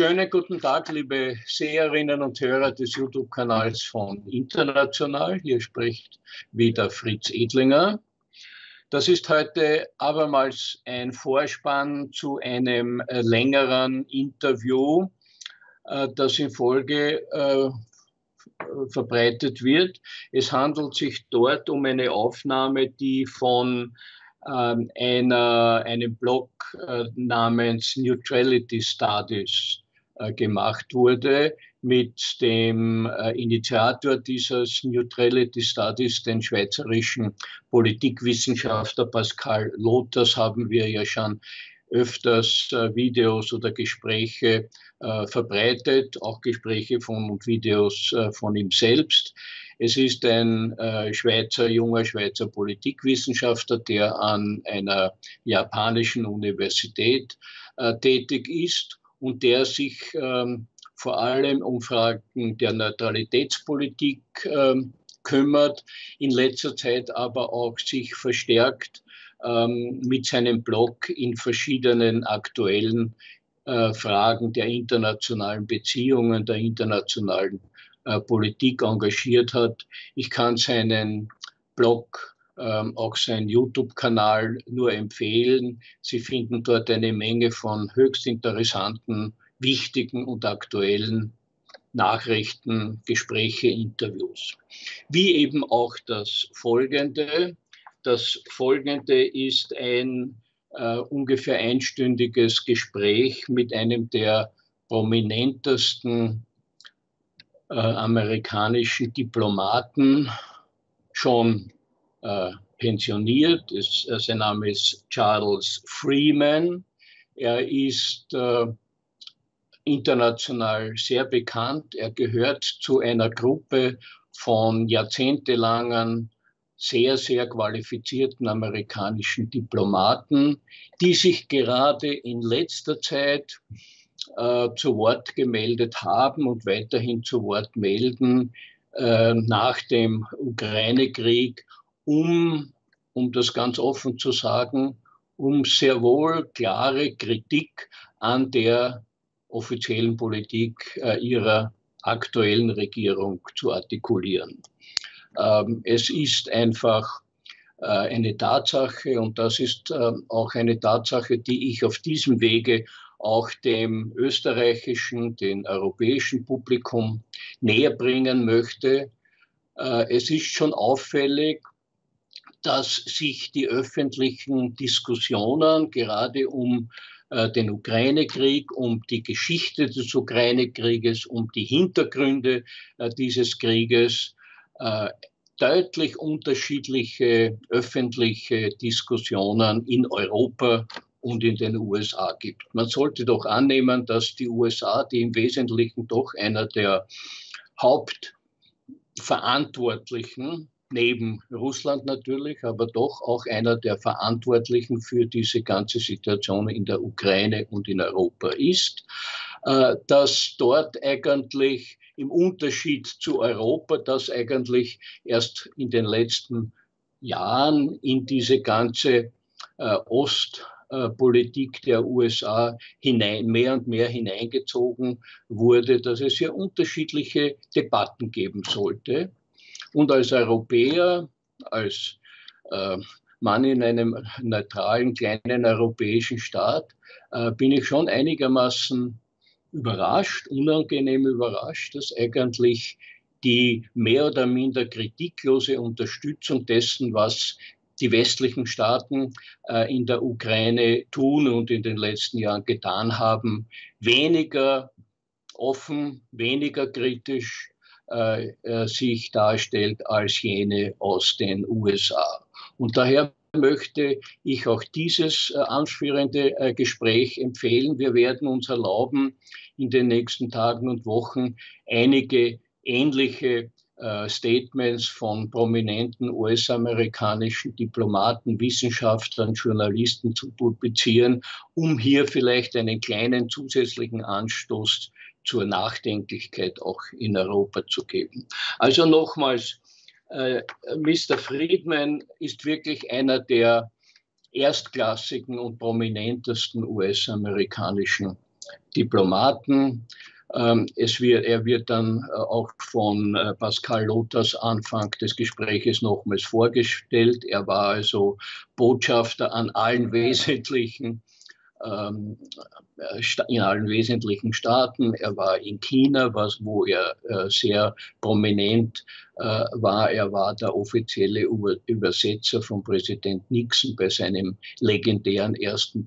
Schönen guten Tag, liebe Seherinnen und Hörer des YouTube-Kanals von International. Hier spricht wieder Fritz Edlinger. Das ist heute abermals ein Vorspann zu einem längeren Interview, das in Folge verbreitet wird. Es handelt sich dort um eine Aufnahme, die von einem Blog namens Neutrality Studies gemacht wurde, mit dem Initiator dieses Neutrality Studies, den schweizerischen Politikwissenschaftler Pascal Lothers, haben wir ja schon öfters Videos oder Gespräche verbreitet, auch Gespräche und Videos von ihm selbst. Es ist ein junger Schweizer Politikwissenschaftler, der an einer japanischen Universität tätig ist und der sich vor allem um Fragen der Neutralitätspolitik kümmert, in letzter Zeit aber auch sich verstärkt mit seinem Blog in verschiedenen aktuellen Fragen der internationalen Beziehungen, der internationalen Politik engagiert hat. Ich kann seinen Blog, auch seinen YouTube-Kanal nur empfehlen. Sie finden dort eine Menge von höchst interessanten, wichtigen und aktuellen Nachrichten, Gespräche, Interviews. Wie eben auch das Folgende. Das Folgende ist ein ungefähr einstündiges Gespräch mit einem der prominentesten amerikanischen Diplomaten, schon pensioniert. Sein Name ist Charles Freeman. Er ist international sehr bekannt. Er gehört zu einer Gruppe von jahrzehntelangen, sehr, sehr qualifizierten amerikanischen Diplomaten, die sich gerade in letzter Zeit zu Wort gemeldet haben und weiterhin zu Wort melden nach dem Ukraine-Krieg, um das ganz offen zu sagen, um sehr wohl klare Kritik an der offiziellen Politik ihrer aktuellen Regierung zu artikulieren. Es ist einfach eine Tatsache, und das ist auch eine Tatsache, die ich auf diesem Wege auch dem österreichischen, dem europäischen Publikum näher bringen möchte. Es ist schon auffällig, dass sich die öffentlichen Diskussionen gerade um den Ukraine-Krieg, um die Geschichte des Ukraine-Krieges, um die Hintergründe dieses Krieges deutlich unterschiedliche öffentliche Diskussionen in Europa und in den USA gibt. Man sollte doch annehmen, dass die USA, die im Wesentlichen doch einer der Hauptverantwortlichen, neben Russland natürlich, aber doch auch einer der Verantwortlichen für diese ganze Situation in der Ukraine und in Europa ist, dass dort eigentlich im Unterschied zu Europa, das eigentlich erst in den letzten Jahren in diese ganze Ostpolitik der USA mehr und mehr hineingezogen wurde, dass es hier unterschiedliche Debatten geben sollte. Und als Europäer, als Mann in einem neutralen, kleinen europäischen Staat, bin ich schon einigermaßen überrascht, unangenehm überrascht, dass eigentlich die mehr oder minder kritiklose Unterstützung dessen, was die westlichen Staaten in der Ukraine tun und in den letzten Jahren getan haben, weniger offen, weniger kritisch sich darstellt als jene aus den USA. Und daher möchte ich auch dieses ausführende Gespräch empfehlen. Wir werden uns erlauben, in den nächsten Tagen und Wochen einige ähnliche Statements von prominenten US-amerikanischen Diplomaten, Wissenschaftlern, Journalisten zu publizieren, um hier vielleicht einen kleinen zusätzlichen Anstoß zur Nachdenklichkeit auch in Europa zu geben. Also nochmals, Mr. Freeman ist wirklich einer der erstklassigen und prominentesten US-amerikanischen Diplomaten. Er wird dann auch von Pascal Lothars Anfang des Gespräches nochmals vorgestellt. Er war also Botschafter an allen wesentlichen in allen wesentlichen Staaten. Er war in China, wo er sehr prominent war. Er war der offizielle Übersetzer von Präsident Nixon bei seinem legendären ersten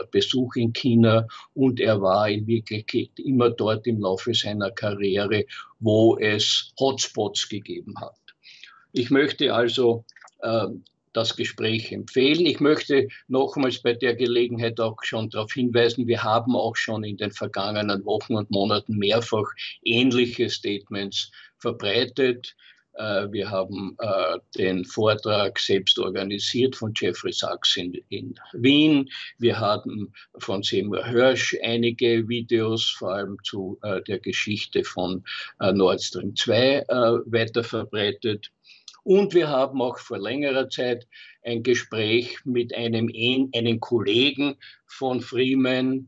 Besuch in China. Und er war in Wirklichkeit immer dort im Laufe seiner Karriere, wo es Hotspots gegeben hat. Ich möchte also das Gespräch empfehlen. Ich möchte nochmals bei der Gelegenheit auch schon darauf hinweisen, wir haben auch schon in den vergangenen Wochen und Monaten mehrfach ähnliche Statements verbreitet. Wir haben den Vortrag selbst organisiert von Jeffrey Sachs in Wien. Wir haben von Seymour Hersh einige Videos, vor allem zu der Geschichte von Nord Stream 2 weiterverbreitet. Und wir haben auch vor längerer Zeit ein Gespräch mit einem Kollegen von Freeman,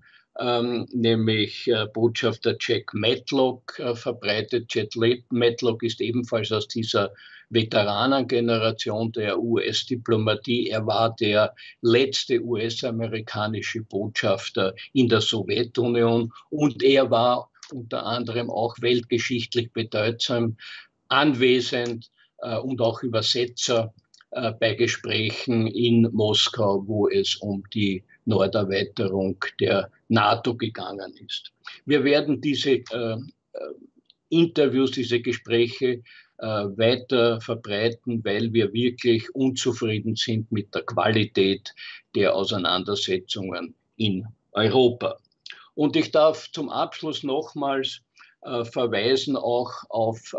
nämlich Botschafter Jack Matlock, verbreitet. Jack Matlock ist ebenfalls aus dieser Veteranengeneration der US-Diplomatie. Er war der letzte US-amerikanische Botschafter in der Sowjetunion und er war unter anderem auch weltgeschichtlich bedeutsam anwesend und auch Übersetzer bei Gesprächen in Moskau, wo es um die Norderweiterung der NATO gegangen ist. Wir werden diese Interviews, diese Gespräche weiter verbreiten, weil wir wirklich unzufrieden sind mit der Qualität der Auseinandersetzungen in Europa. Und ich darf zum Abschluss nochmals verweisen auch auf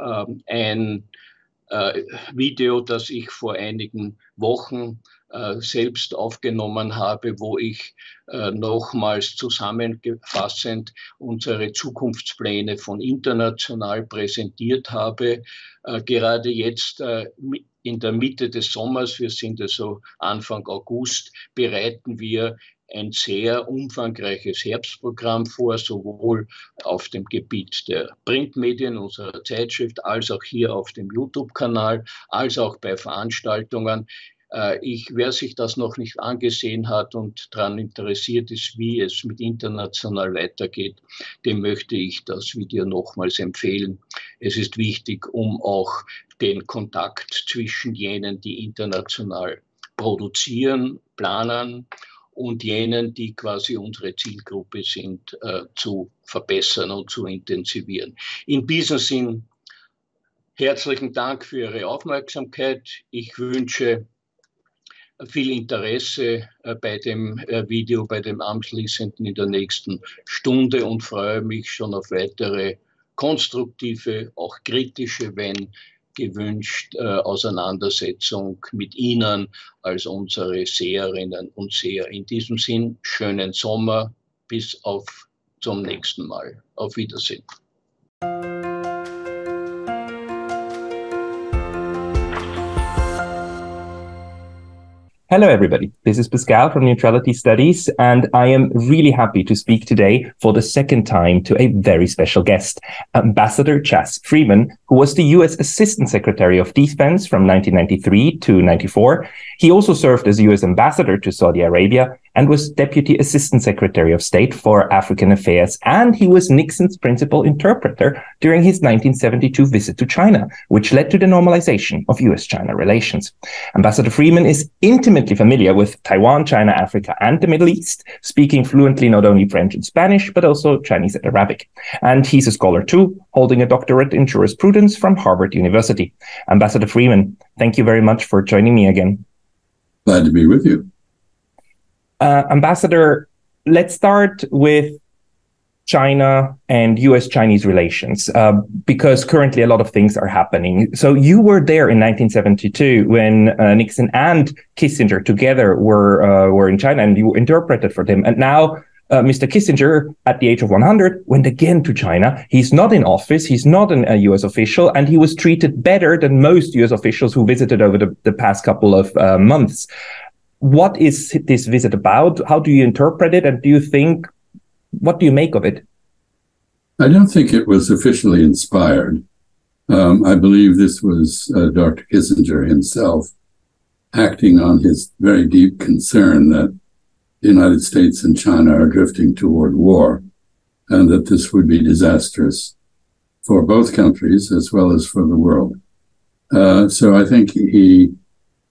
ein Video, das ich vor einigen Wochen selbst aufgenommen habe, wo ich nochmals zusammenfassend unsere Zukunftspläne von international präsentiert habe. Gerade jetzt in der Mitte des Sommers, wir sind also Anfang August, bereiten wir ein sehr umfangreiches Herbstprogramm vor, sowohl auf dem Gebiet der Printmedien unserer Zeitschrift, als auch hier auf dem YouTube-Kanal, als auch bei Veranstaltungen. Wer sich das noch nicht angesehen hat und daran interessiert ist, wie es mit international weitergeht, dem möchte ich das Video nochmals empfehlen. Es ist wichtig, um auch den Kontakt zwischen jenen, die international produzieren, planen, und jenen, die quasi unsere Zielgruppe sind, zu verbessern und zu intensivieren. In diesem Sinn, herzlichen Dank für Ihre Aufmerksamkeit. Ich wünsche viel Interesse bei dem Video, bei dem anschließenden in der nächsten Stunde und freue mich schon auf weitere konstruktive, auch kritische, wenn gewünscht, Auseinandersetzung mit Ihnen als unsere Seherinnen und Seher. In diesem Sinn, schönen Sommer, bis zum nächsten Mal. Auf Wiedersehen. Hello, everybody. This is Pascal from Neutrality Studies, and I am really happy to speak today for the second time to a very special guest, Ambassador Chas Freeman, who was the U.S. Assistant Secretary of Defense from 1993 to 94. He also served as U.S. Ambassador to Saudi Arabia and was Deputy Assistant Secretary of State for African Affairs, and he was Nixon's principal interpreter during his 1972 visit to China, which led to the normalization of U.S.-China relations. Ambassador Freeman is intimately familiar with Taiwan, China, Africa, and the Middle East, speaking fluently not only French and Spanish, but also Chinese and Arabic. And he's a scholar too, holding a doctorate in jurisprudence from Harvard University. Ambassador Freeman, thank you very much for joining me again. Glad to be with you. Ambassador, let's start with China and US-Chinese relations, because currently a lot of things are happening. So you were there in 1972 when Nixon and Kissinger together were in China, and you interpreted for them. And now Mr. Kissinger, at the age of 100, went again to China. He's not in office. He's not a US official, and he was treated better than most US officials who visited over the past couple of months. What is this visit about? How do you interpret it? And do you think What do you make of it? I don't think it was officially inspired. I believe this was Dr. Kissinger himself acting on his very deep concern that the United States and China are drifting toward war, and that this would be disastrous for both countries as well as for the world. So I think he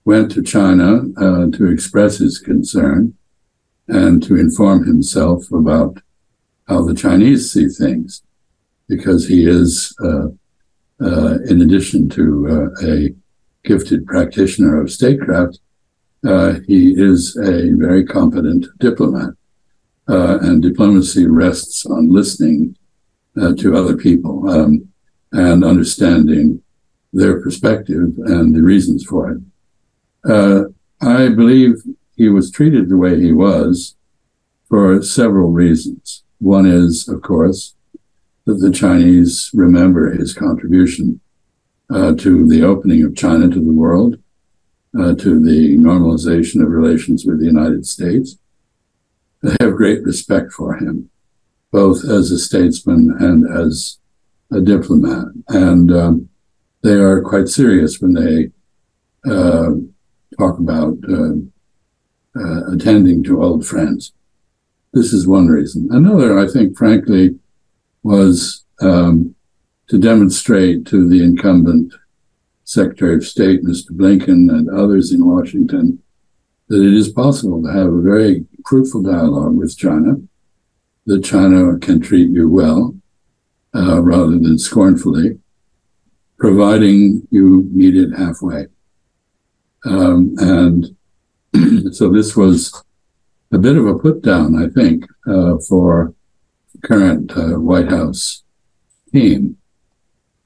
went to China to express his concern and to inform himself about how the Chinese see things, because he is, in addition to a gifted practitioner of statecraft, he is a very competent diplomat. And diplomacy rests on listening to other people and understanding their perspective and the reasons for it. I believe he was treated the way he was for several reasons. One is, of course, that the Chinese remember his contribution to the opening of China to the world, to the normalization of relations with the United States. They have great respect for him, both as a statesman and as a diplomat. And they are quite serious when they talk about attending to old friends. This is one reason. Another, I think, frankly, was to demonstrate to the incumbent Secretary of State, Mr. Blinken, and others in Washington, that it is possible to have a very fruitful dialogue with China, that China can treat you well rather than scornfully, providing you meet it halfway. And so this was a bit of a put down, I think, for the current White House team.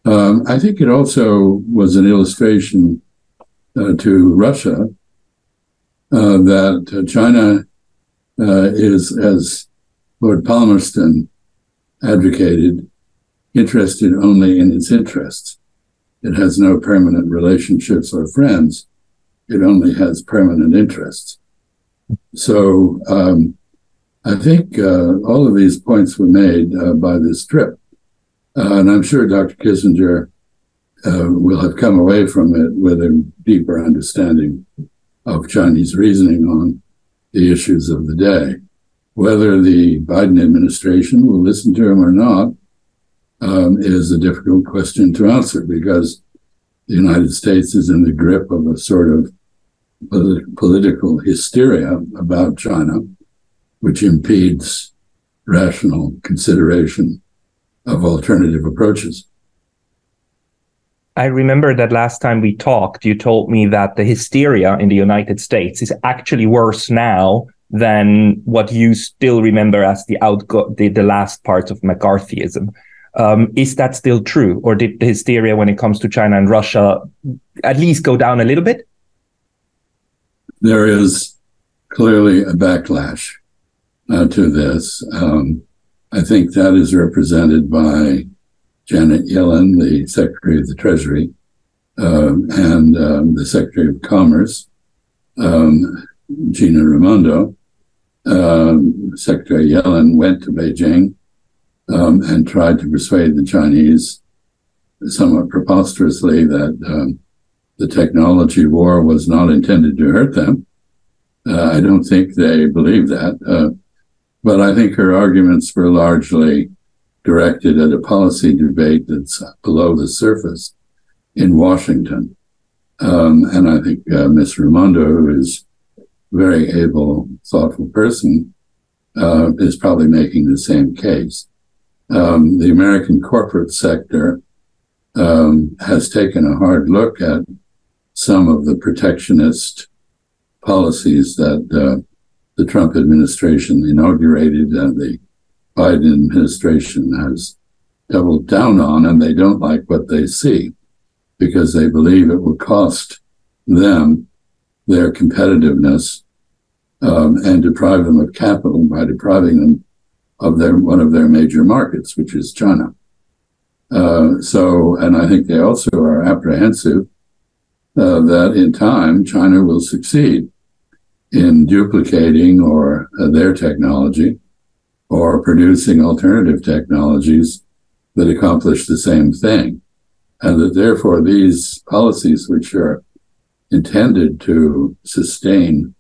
I think it also was an illustration to Russia that China is, as Lord Palmerston advocated, interested only in its interests. It has no permanent relationships or friends. It only has permanent interests. So I think all of these points were made by this trip. And I'm sure Dr. Kissinger will have come away from it with a deeper understanding of Chinese reasoning on the issues of the day. Whether the Biden administration will listen to him or not is a difficult question to answer, because the United States is in the grip of a sort of political hysteria about China, which impedes rational consideration of alternative approaches. I remember that last time we talked, you told me that the hysteria in the United States is actually worse now than what you still remember as the last parts of McCarthyism. Is that still true? Or did the hysteria when it comes to China and Russia at least go down a little bit? There is clearly a backlash to this. I think that is represented by Janet Yellen, the Secretary of the Treasury, and the Secretary of Commerce, Gina Raimondo. Secretary Yellen went to Beijing and tried to persuade the Chinese, somewhat preposterously, that the technology war was not intended to hurt them. I don't think they believe that. But I think her arguments were largely directed at a policy debate that's below the surface in Washington. And I think Ms. Raimondo, who is a very able, thoughtful person, is probably making the same case. The American corporate sector has taken a hard look at some of the protectionist policies that the Trump administration inaugurated and the Biden administration has doubled down on, and they don't like what they see because they believe it will cost them their competitiveness and deprive them of capital by depriving them of one of their major markets, which is China. And I think they also are apprehensive that in time China will succeed in duplicating their technology or producing alternative technologies that accomplish the same thing. And that therefore these policies, which are intended to sustain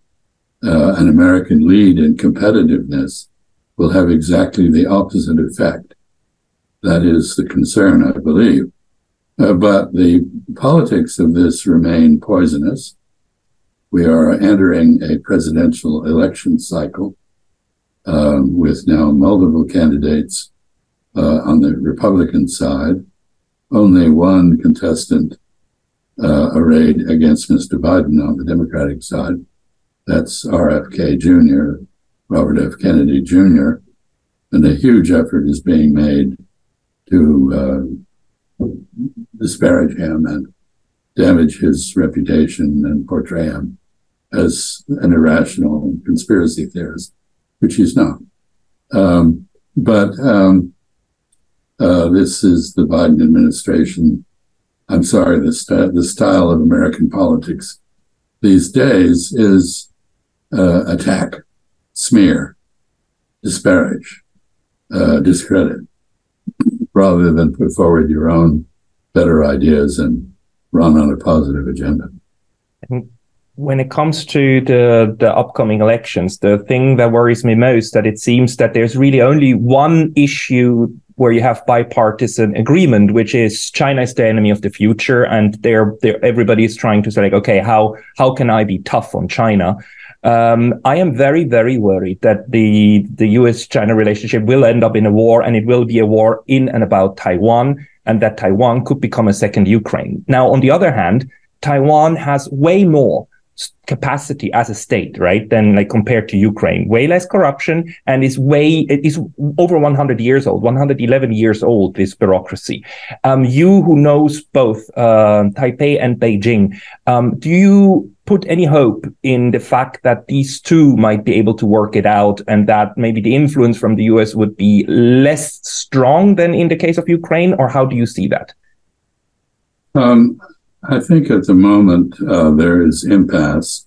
an American lead in competitiveness, will have exactly the opposite effect. That is the concern, I believe. But the politics of this remain poisonous. We are entering a presidential election cycle with now multiple candidates on the Republican side, only one contestant arrayed against Mr. Biden on the Democratic side. That's RFK Jr., Robert F. Kennedy Jr., and a huge effort is being made to disparage him and damage his reputation and portray him as an irrational conspiracy theorist, which he's not. But this is the Biden administration. I'm sorry, the style of American politics these days is attack, smear, disparage, discredit, rather than put forward your own better ideas and run on a positive agenda. When it comes to the upcoming elections, the thing that worries me most, that it seems that there's really only one issue where you have bipartisan agreement, which is China is the enemy of the future, and everybody is trying to say, like, okay, how can I be tough on China? I am very, very worried that the US-China relationship will end up in a war, and it will be a war in and about Taiwan, and that Taiwan could become a second Ukraine. Now, on the other hand, Taiwan has way more capacity as a state, right, than like compared to Ukraine, way less corruption, and is over 100 years old, 111 years old, this bureaucracy. You who knows both Taipei and Beijing, do you put any hope in the fact that these two might be able to work it out, and that maybe the influence from the US would be less strong than in the case of Ukraine, or how do you see that? I think at the moment there is impasse,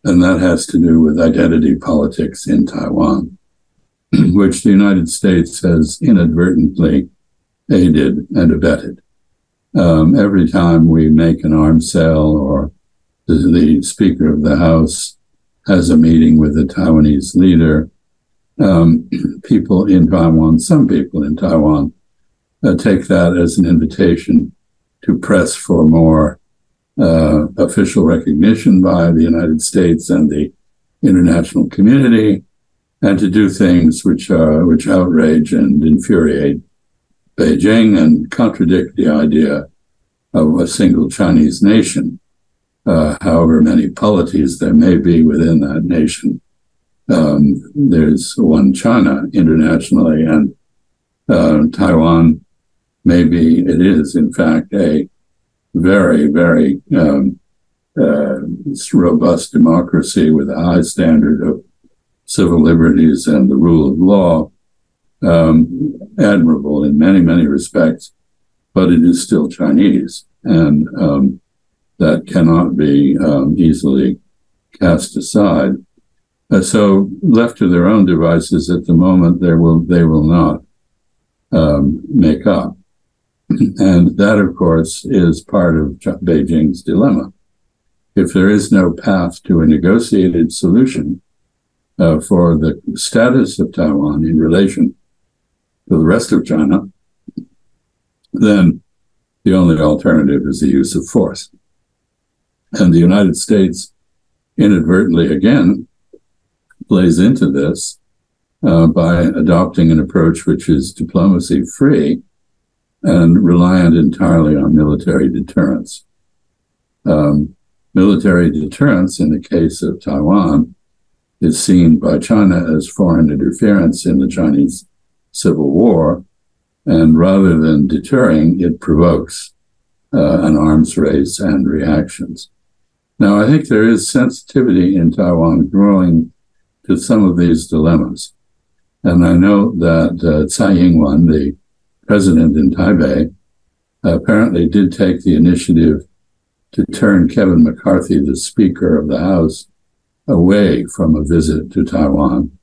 and that has to do with identity politics in Taiwan, which the United States has inadvertently aided and abetted. Every time we make an arms sale, or the Speaker of the House has a meeting with the Taiwanese leader, people in Taiwan, some people in Taiwan, take that as an invitation to press for more official recognition by the United States and the international community, and to do things which outrage and infuriate Beijing and contradict the idea of a single Chinese nation, however many polities there may be within that nation. There's one China internationally, and Taiwan, maybe it is, in fact, a very, very robust democracy with a high standard of civil liberties and the rule of law, admirable in many, many respects, but it is still Chinese, and that cannot be easily cast aside. So left to their own devices at the moment, they will not make up. And that, of course, is part of Beijing's dilemma. If there is no path to a negotiated solution for the status of Taiwan in relation to the rest of China, then the only alternative is the use of force. And the United States inadvertently, again, plays into this by adopting an approach which is diplomacy-free and reliant entirely on military deterrence. Military deterrence, in the case of Taiwan, is seen by China as foreign interference in the Chinese Civil War, and rather than deterring, it provokes an arms race and reactions. Now, I think there is sensitivity in Taiwan growing to some of these dilemmas. And I know that Tsai Ing-wen, the president in Taipei, apparently did take the initiative to turn Kevin McCarthy, the Speaker of the House, away from a visit to Taiwan,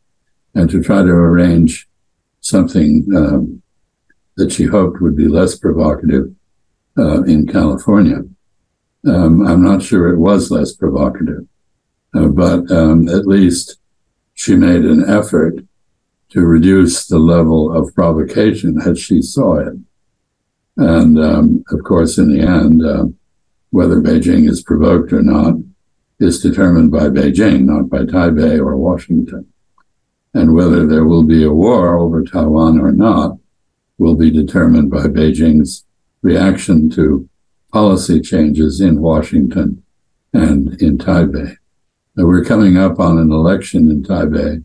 and to try to arrange something that she hoped would be less provocative in California. I'm not sure it was less provocative, but at least she made an effort to reduce the level of provocation as she saw it. And of course, in the end, whether Beijing is provoked or not is determined by Beijing, not by Taipei or Washington. And whether there will be a war over Taiwan or not will be determined by Beijing's reaction to policy changes in Washington and in Taipei. Now, we're coming up on an election in Taipei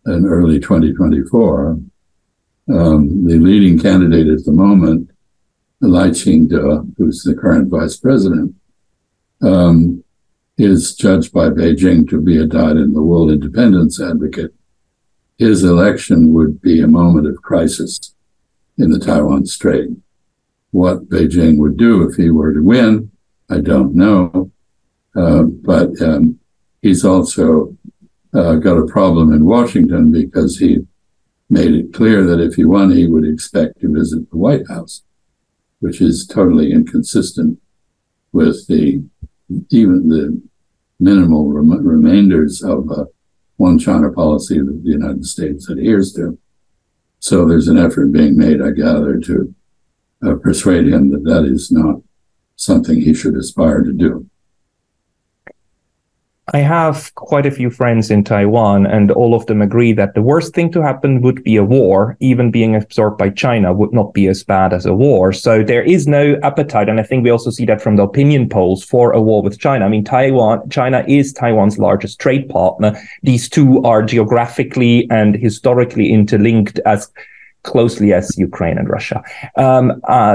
in early 2024. The leading candidate at the moment, Lai Ching-te, who's the current vice president, is judged by Beijing to be a dyed-in-the-wool independence advocate. His election would be a moment of crisis in the Taiwan Strait. What Beijing would do if he were to win, I don't know. But he's also got a problem in Washington because he made it clear that if he won, he would expect to visit the White House, which is totally inconsistent with even the minimal remainders of one China policy that the United States adheres to. So there's an effort being made, I gather, to persuade him that that is not something he should aspire to do. I have quite a few friends in Taiwan, and all of them agree that the worst thing to happen would be a war. Even being absorbed by China would not be as bad as a war. So there is no appetite, and I think we also see that from the opinion polls, for a war with China. I mean, China is Taiwan's largest trade partner. These two are geographically and historically interlinked as closely as Ukraine and Russia.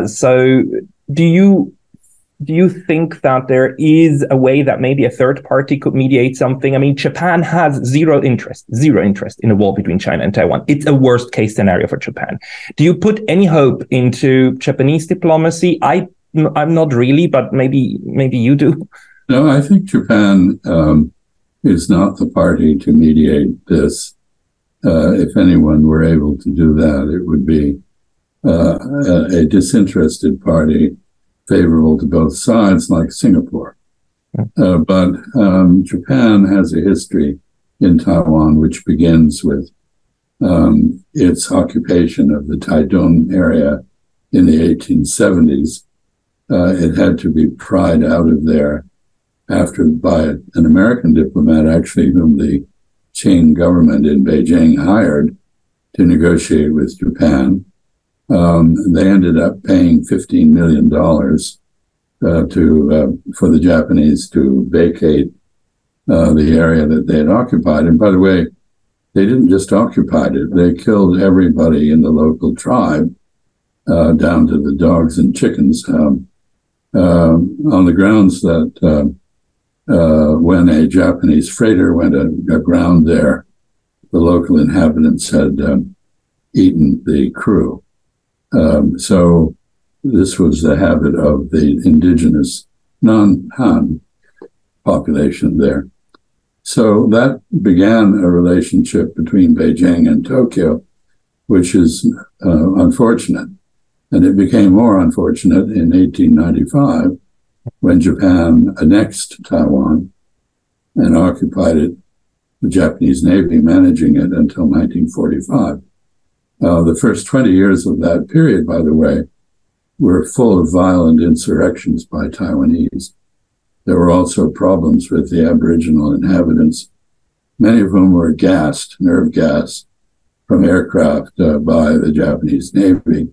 So do you think that there is a way that maybe a third party could mediate something? I mean, Japan has zero interest in a war between China and Taiwan. It's a worst case scenario for Japan. Do you put any hope into Japanese diplomacy? I'm not really, but maybe you do. No, I think Japan is not the party to mediate this. If anyone were able to do that, it would be a disinterested party favorable to both sides, like Singapore. But Japan has a history in Taiwan, which begins with its occupation of the Taitung area in the 1870s. It had to be pried out of there by an American diplomat, actually, whom the Qing government in Beijing hired to negotiate with Japan. They ended up paying $15 million for the Japanese to vacate the area that they had occupied. And by the way, they didn't just occupy it; they killed everybody in the local tribe, down to the dogs and chickens, on the grounds that when a Japanese freighter went aground there, the local inhabitants had eaten the crew. So this was the habit of the indigenous non-Han population there. So that began a relationship between Beijing and Tokyo, which is unfortunate. And it became more unfortunate in 1895 when Japan annexed Taiwan and occupied it, the Japanese Navy managing it until 1945. The first 20 years of that period, by the way, were full of violent insurrections by Taiwanese. There were also problems with the Aboriginal inhabitants, many of whom were gassed, nerve gas, from aircraft by the Japanese Navy.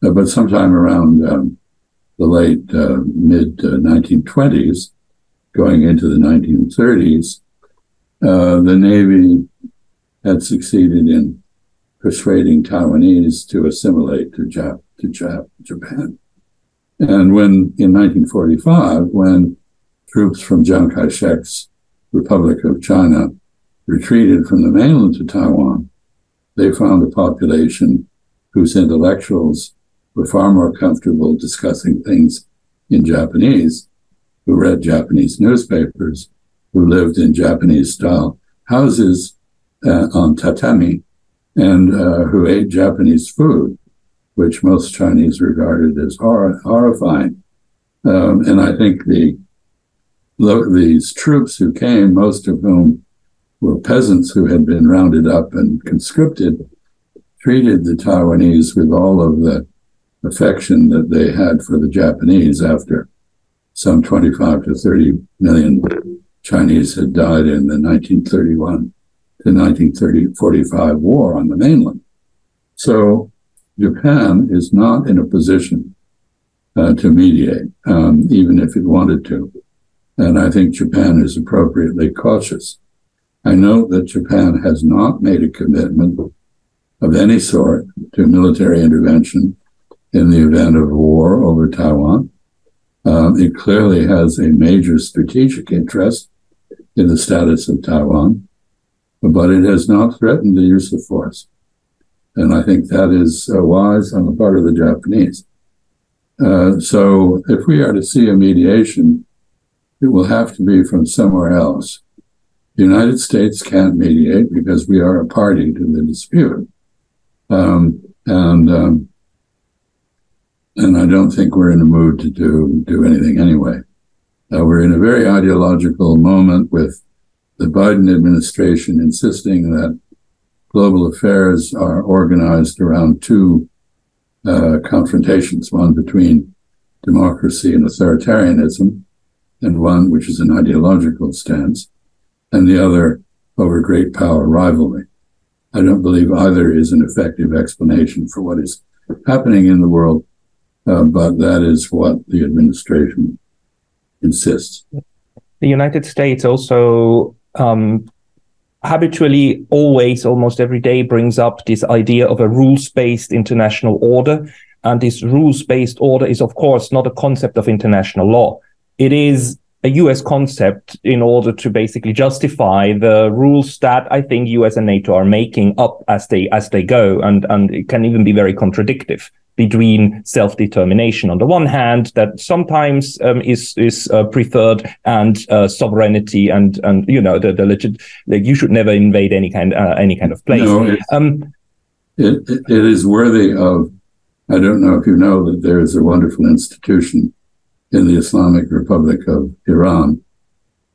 But sometime around the late mid-1920s, going into the 1930s, the Navy had succeeded in persuading Taiwanese to assimilate to Japan. And when, in 1945, when troops from Chiang Kai-shek's Republic of China retreated from the mainland to Taiwan, they found a population whose intellectuals were far more comfortable discussing things in Japanese, who read Japanese newspapers, who lived in Japanese-style houses on tatami, and who ate Japanese food, which most Chinese regarded as horrifying. And I think these troops who came, most of whom were peasants who had been rounded up and conscripted, treated the Taiwanese with all of the affection that they had for the Japanese after some 25 to 30 million Chinese had died in the 1931 to 1945 war on the mainland. So Japan is not in a position to mediate, even if it wanted to. And I think Japan is appropriately cautious. I note that Japan has not made a commitment of any sort to military intervention in the event of war over Taiwan. It clearly has a major strategic interest in the status of Taiwan, but it has not threatened the use of force. And I think that is wise on the part of the Japanese. So if we are to see a mediation, it will have to be from somewhere else. The United States can't mediate because we are a party to the dispute. And I don't think we're in a mood to do anything anyway. We're in a very ideological moment with the Biden administration insisting that global affairs are organized around two confrontations, one between democracy and authoritarianism, and one which is an ideological stance, and the other over great power rivalry. I don't believe either is an effective explanation for what is happening in the world, but that is what the administration insists. The United States also habitually, always, almost every day, brings up this idea of a rules-based international order. And this rules-based order is, of course, not a concept of international law. It is a US concept in order to basically justify the rules that I think US and NATO are making up as they go. And it can even be very contradictory between self-determination on the one hand, that sometimes is preferred, and sovereignty and you know the legit, like you should never invade any kind of place. No, it is worthy of. I don't know if you know that there is a wonderful institution in the Islamic Republic of Iran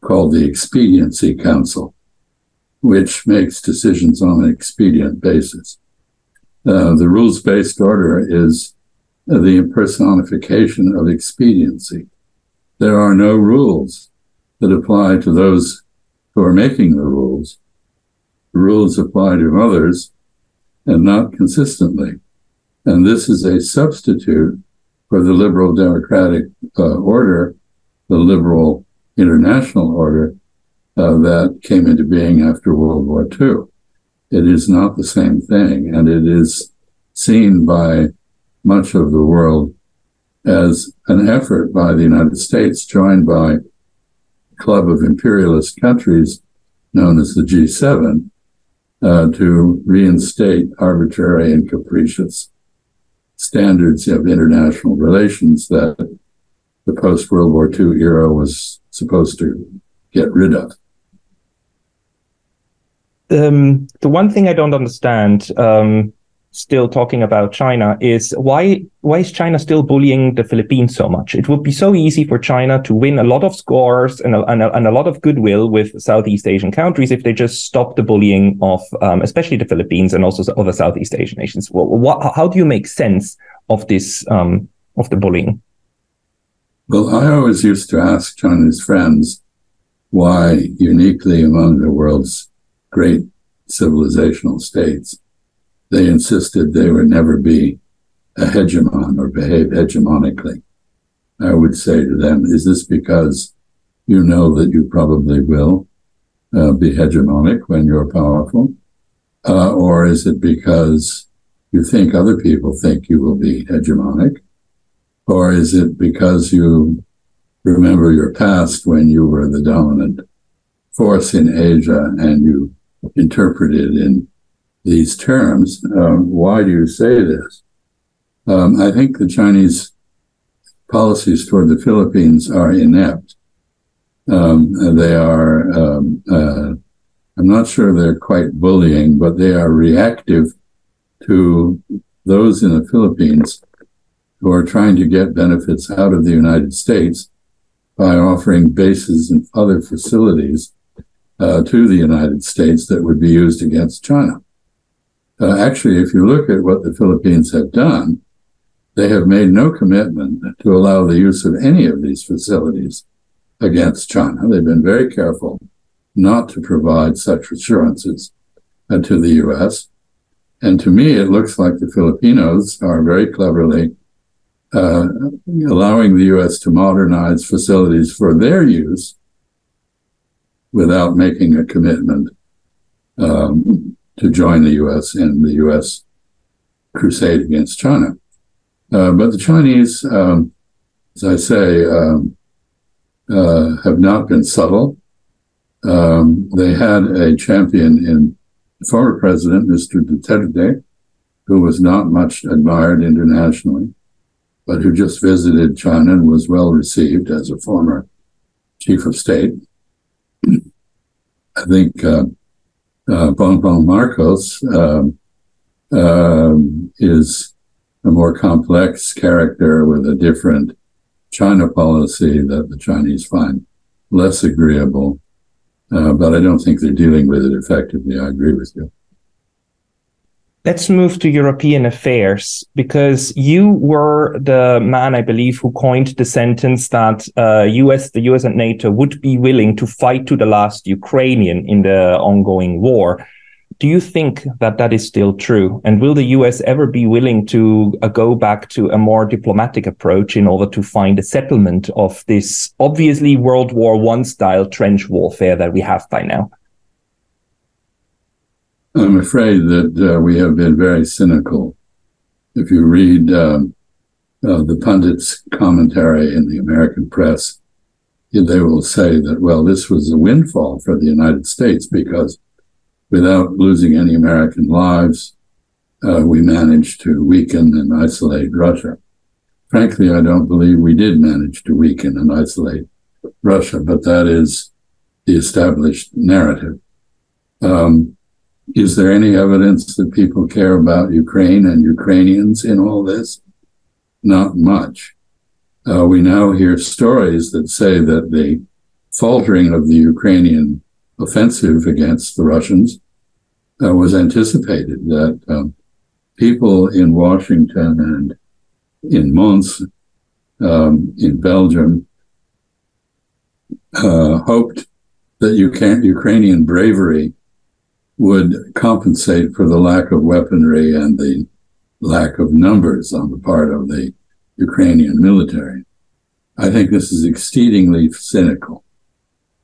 called the Expediency Council, which makes decisions on an expedient basis. The rules-based order is the personification of expediency. There are no rules that apply to those who are making the rules. The rules apply to others and not consistently. And this is a substitute for the liberal democratic order, the liberal international order that came into being after World War II. It is not the same thing, and it is seen by much of the world as an effort by the United States, joined by a club of imperialist countries known as the G7, to reinstate arbitrary and capricious standards of international relations that the post-World War II era was supposed to get rid of. The one thing I don't understand, still talking about China, is why is China still bullying the Philippines so much? It would be so easy for China to win a lot of scores and a lot of goodwill with Southeast Asian countries if they just stop the bullying of especially the Philippines and also other Southeast Asian nations. How do you make sense of this, of the bullying? Well, I always used to ask China's friends why, uniquely among the world's great civilizational states, they insisted they would never be a hegemon or behave hegemonically. I would say to them, is this because you know that you probably will be hegemonic when you're powerful? Or is it because you think other people think you will be hegemonic? Or is it because you remember your past when you were the dominant force in Asia and you interpreted in these terms? Why do you say this? I think the Chinese policies toward the Philippines are inept. They are, I'm not sure they're quite bullying, but they are reactive to those in the Philippines who are trying to get benefits out of the United States by offering bases and other facilities to the United States that would be used against China. Actually, if you look at what the Philippines have done, they have made no commitment to allow the use of any of these facilities against China. They've been very careful not to provide such assurances to the U.S. And to me, it looks like the Filipinos are very cleverly allowing the U.S. to modernize facilities for their use without making a commitment to join the U.S. in the U.S. crusade against China. But the Chinese, as I say, have not been subtle. They had a champion in the former president, Mr. Duterte, who was not much admired internationally, but who just visited China and was well received as a former chief of state. I think Bongbong Marcos is a more complex character with a different China policy that the Chinese find less agreeable. But I don't think they're dealing with it effectively. I agree with you. Let's move to European affairs, because you were the man, I believe, who coined the sentence that the US and NATO would be willing to fight to the last Ukrainian in the ongoing war. Do you think that that is still true? And will the US ever be willing to go back to a more diplomatic approach in order to find a settlement of this obviously World War I style trench warfare that we have by now? I'm afraid that we have been very cynical. If you read the pundits' commentary in the American press, they will say that, well, this was a windfall for the United States because without losing any American lives, we managed to weaken and isolate Russia. Frankly, I don't believe we did manage to weaken and isolate Russia, but that is the established narrative. Is there any evidence that people care about Ukraine and Ukrainians in all this? Not much. We now hear stories that say that the faltering of the Ukrainian offensive against the Russians was anticipated, that people in Washington and in Mons, in Belgium, hoped that Ukrainian bravery would compensate for the lack of weaponry and the lack of numbers on the part of the Ukrainian military. I think this is exceedingly cynical.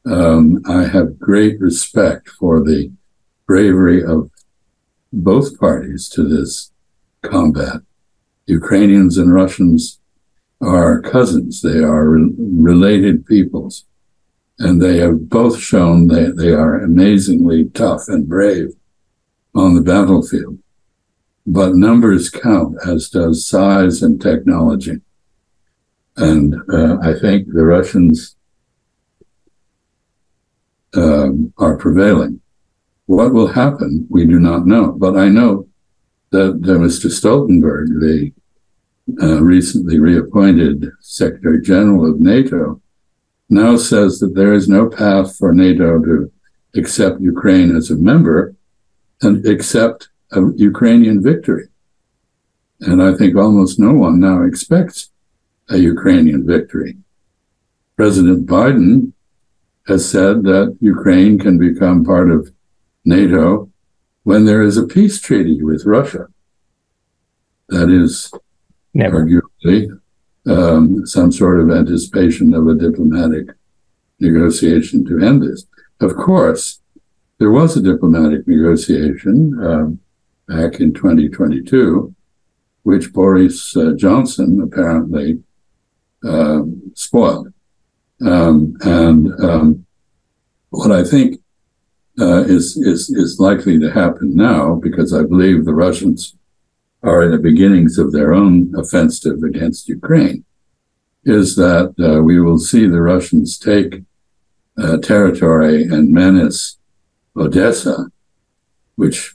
I have great respect for the bravery of both parties to this combat. Ukrainians and Russians are cousins. They are related peoples. And they have both shown that they are amazingly tough and brave on the battlefield. But numbers count, as does size and technology. And I think the Russians are prevailing. What will happen, we do not know. But I know that Mr. Stoltenberg, the recently reappointed Secretary General of NATO, now says that there is no path for NATO to accept Ukraine as a member and accept a Ukrainian victory. And I think almost no one now expects a Ukrainian victory. President Biden has said that Ukraine can become part of NATO when there is a peace treaty with Russia. That is arguably some sort of anticipation of a diplomatic negotiation to end this. Of course, there was a diplomatic negotiation back in 2022, which Boris Johnson apparently spoiled. What I think is likely to happen now, because I believe the Russians are in the beginnings of their own offensive against Ukraine, is that we will see the Russians take territory and menace Odessa, which,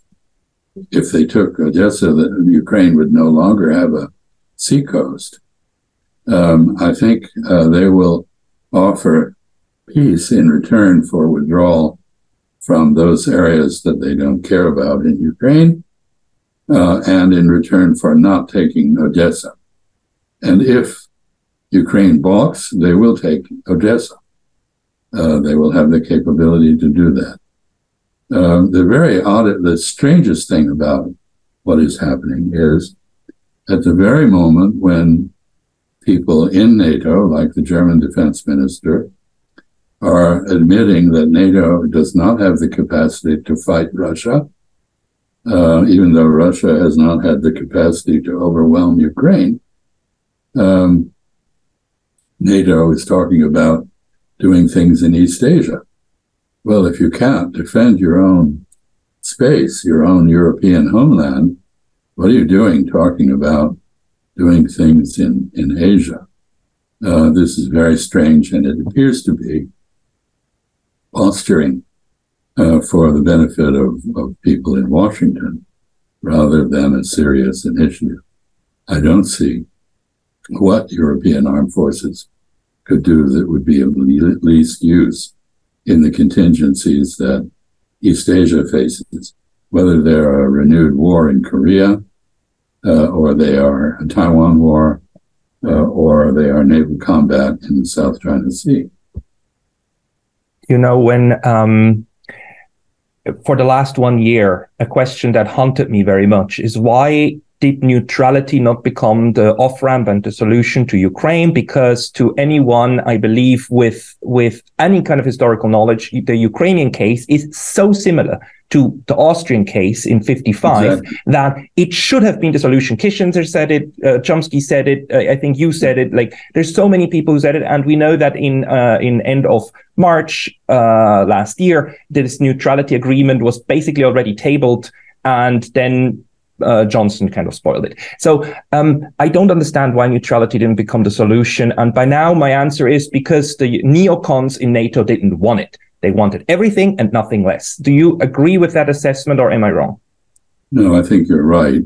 if they took Odessa, the Ukraine would no longer have a seacoast. I think they will offer peace in return for withdrawal from those areas that they don't care about in Ukraine, and in return for not taking Odessa. And if Ukraine balks, they will take Odessa. They will have the capability to do that. The strangest thing about what is happening is at the very moment when people in NATO, like the German defense minister, are admitting that NATO does not have the capacity to fight Russia, even though Russia has not had the capacity to overwhelm Ukraine. NATO is talking about doing things in East Asia. Well, if you can't defend your own space, your own European homeland, what are you doing talking about doing things in Asia? This is very strange, and it appears to be posturing for the benefit of people in Washington rather than a serious initiative. I don't see what European armed forces could do that would be of least use in the contingencies that East Asia faces, whether they're a renewed war in Korea, or they are a Taiwan war, or they are naval combat in the South China Sea. You know, when for the last 1 year, a question that haunted me very much is why did neutrality not become the off-ramp and the solution to Ukraine? Because to anyone, I believe, with any kind of historical knowledge, the Ukrainian case is so similar to the Austrian case in 55 exactly. that it should have been the solution. Kissinger said it, Chomsky said it, I think you said it, like there's so many people who said it. And we know that in end of March last year, this neutrality agreement was basically already tabled, and then Johnson kind of spoiled it. So I don't understand why neutrality didn't become the solution. And by now, my answer is because the neocons in NATO didn't want it. They wanted everything and nothing less. Do you agree with that assessment, or am I wrong? No, I think you're right.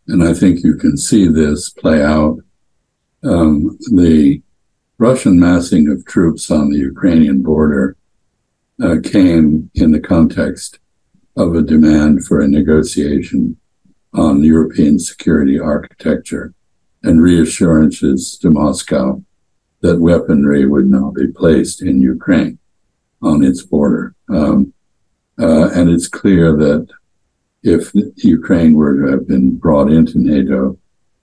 And I think you can see this play out. The Russian massing of troops on the Ukrainian border came in the context of a demand for a negotiation on European security architecture and reassurances to Moscow that weaponry would not be placed in Ukraine on its border. And it's clear that if Ukraine were to have been brought into NATO,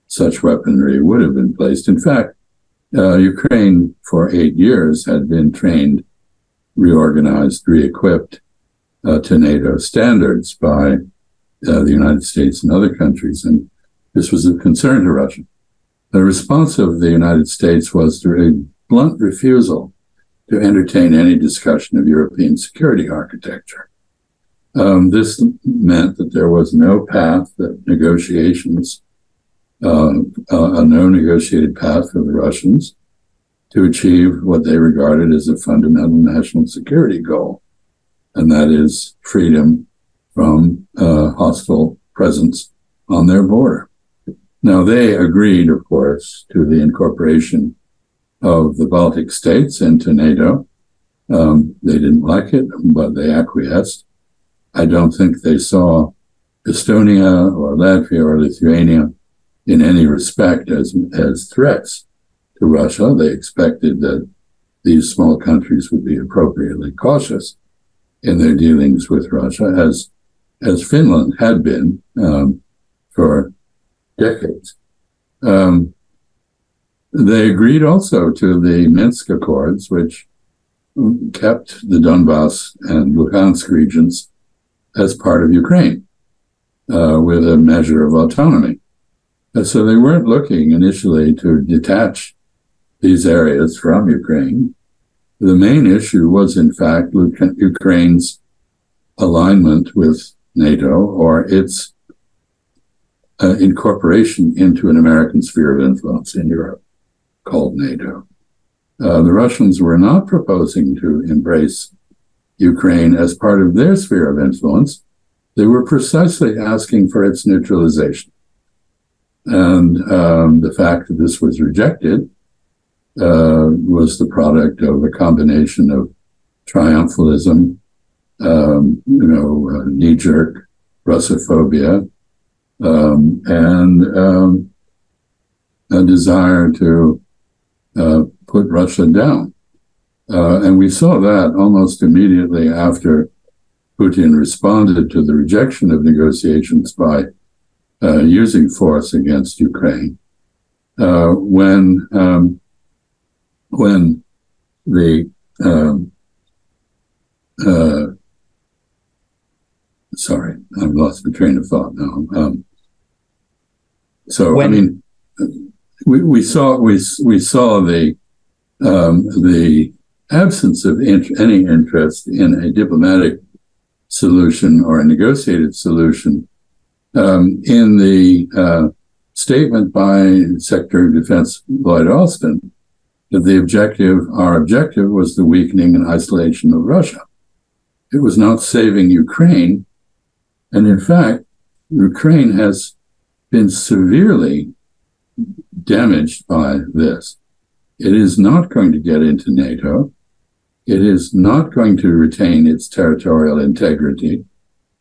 such weaponry would have been placed. In fact, Ukraine for 8 years had been trained, reorganized, re-equipped to NATO standards by the United States and other countries, and this was of concern to Russia. The response of the United States was a blunt refusal to entertain any discussion of European security architecture. This meant that there was no path, that negotiations, a no negotiated path for the Russians to achieve what they regarded as a fundamental national security goal, and that is freedom from hostile presence on their border. Now, they agreed, of course, to the incorporation of the Baltic states into NATO. They didn't like it, but they acquiesced. I don't think they saw Estonia or Latvia or Lithuania in any respect as threats to Russia. They expected that these small countries would be appropriately cautious in their dealings with Russia, as Finland had been for decades. They agreed also to the Minsk Accords, which kept the Donbass and Luhansk regions as part of Ukraine with a measure of autonomy. So they weren't looking initially to detach these areas from Ukraine. The main issue was, in fact, Ukraine's alignment with NATO, or its incorporation into an American sphere of influence in Europe called NATO. The Russians were not proposing to embrace Ukraine as part of their sphere of influence, they were precisely asking for its neutralization. And the fact that this was rejected was the product of a combination of triumphalism, knee-jerk Russophobia, and a desire to put Russia down. And we saw that almost immediately after Putin responded to the rejection of negotiations by using force against Ukraine. When the sorry, I've lost my train of thought now. We saw the absence of any interest in a diplomatic solution or a negotiated solution in the statement by Secretary of Defense Lloyd Austin that our objective was the weakening and isolation of Russia. It was not saving Ukraine. And in fact, Ukraine has been severely damaged by this. It is not going to get into NATO. It is not going to retain its territorial integrity,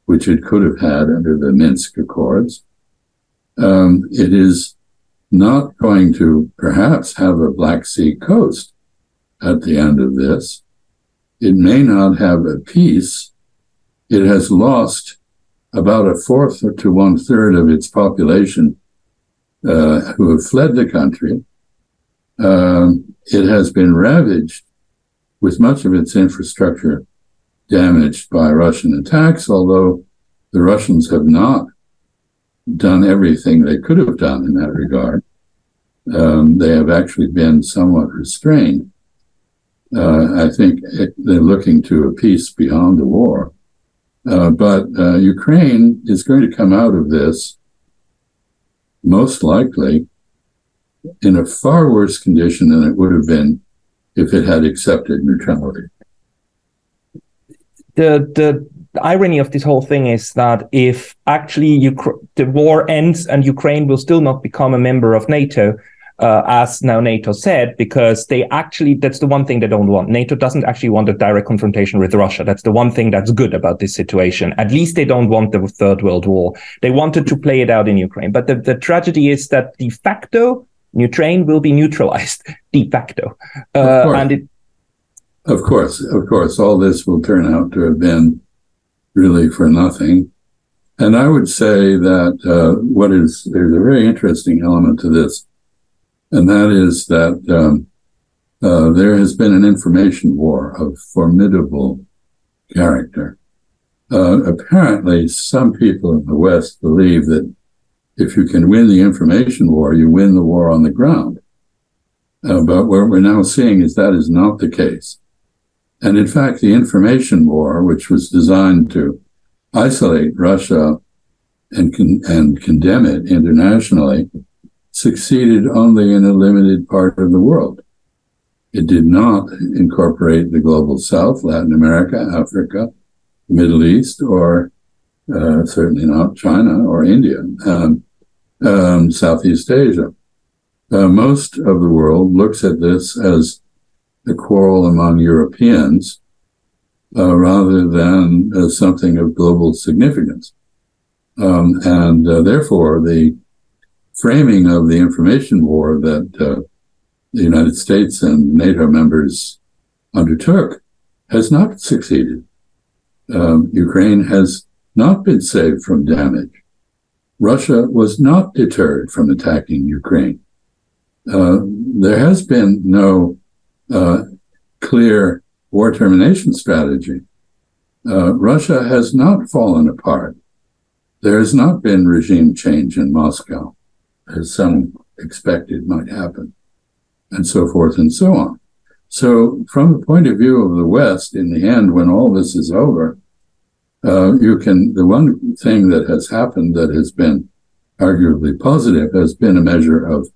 which it could have had under the Minsk Accords. It is not going to perhaps have a Black Sea coast at the end of this. It may not have a peace. It has lost about a fourth to one-third of its population who have fled the country. It has been ravaged with much of its infrastructure damaged by Russian attacks, although the Russians have not done everything they could have done in that regard. They have actually been somewhat restrained. I think they're looking to a peace beyond the war. But Ukraine is going to come out of this, most likely, in a far worse condition than it would have been if it had accepted neutrality. The irony of this whole thing is that if actually the war ends and Ukraine will still not become a member of NATO, as now NATO said, because that's the one thing they don't want. NATO doesn't actually want a direct confrontation with Russia. That's the one thing that's good about this situation. At least they don't want the Third World War. They wanted to play it out in Ukraine. But the tragedy is that de facto, Ukraine will be neutralized, de facto. Of course, all this will turn out to have been really for nothing. And I would say that there's a very interesting element to this, and that is that there has been an information war of formidable character. Apparently, some people in the West believe that if you can win the information war, you win the war on the ground. But what we're now seeing is that is not the case. And in fact, the information war, which was designed to isolate Russia and condemn it internationally, succeeded only in a limited part of the world. It did not incorporate the global South, Latin America, Africa, Middle East, or certainly not China or India, Southeast Asia. Most of the world looks at this as a quarrel among Europeans rather than as something of global significance. Therefore, the framing of the information war that the United States and NATO members undertook has not succeeded. Ukraine has not been saved from damage. Russia was not deterred from attacking Ukraine. There has been no clear war termination strategy. Russia has not fallen apart. There has not been regime change in Moscow, as some expected might happen, and so forth and so on. So from the point of view of the West, in the end, when all this is over, the one thing that has happened that has been arguably positive has been a measure of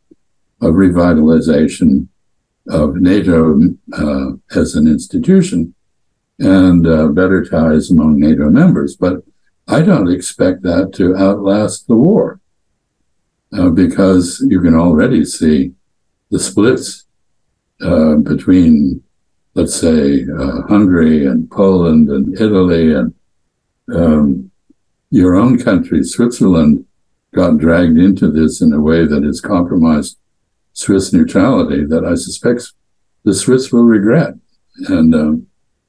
revitalization of NATO as an institution, and better ties among NATO members. But I don't expect that to outlast the war, because you can already see the splits between, let's say, Hungary and Poland and Italy, and your own country, Switzerland, got dragged into this in a way that has compromised Swiss neutrality that I suspect the Swiss will regret and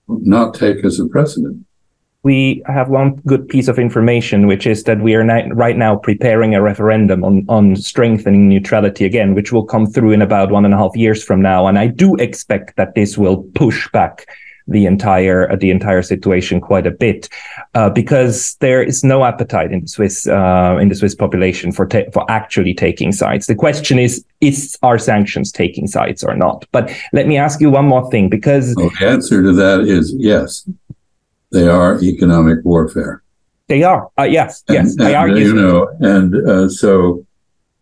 not take as a precedent. We have one good piece of information, which is that we are right now preparing a referendum on strengthening neutrality again, which will come through in about 1.5 years from now. And I do expect that this will push back the entire situation quite a bit, because there is no appetite in the Swiss population for actually taking sides. The question is our sanctions taking sides or not? But let me ask you one more thing, because the answer to that is yes. They are economic warfare. They are. Yes. I argue. So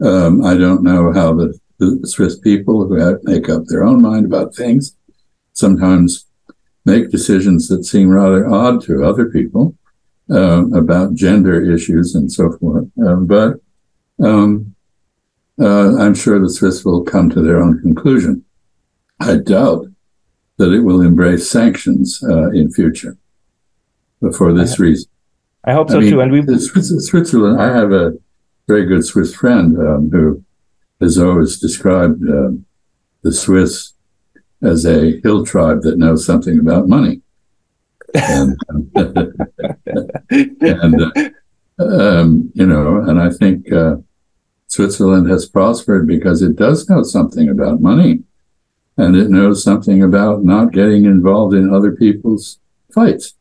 I don't know how the Swiss people who make up their own mind about things sometimes make decisions that seem rather odd to other people about gender issues and so forth. But I'm sure the Swiss will come to their own conclusion. I doubt that it will embrace sanctions in future. For this reason. I hope so too. And Switzerland, I have a very good Swiss friend who has always described the Swiss as a hill tribe that knows something about money. And, and I think Switzerland has prospered because it does know something about money, and it knows something about not getting involved in other people's fights.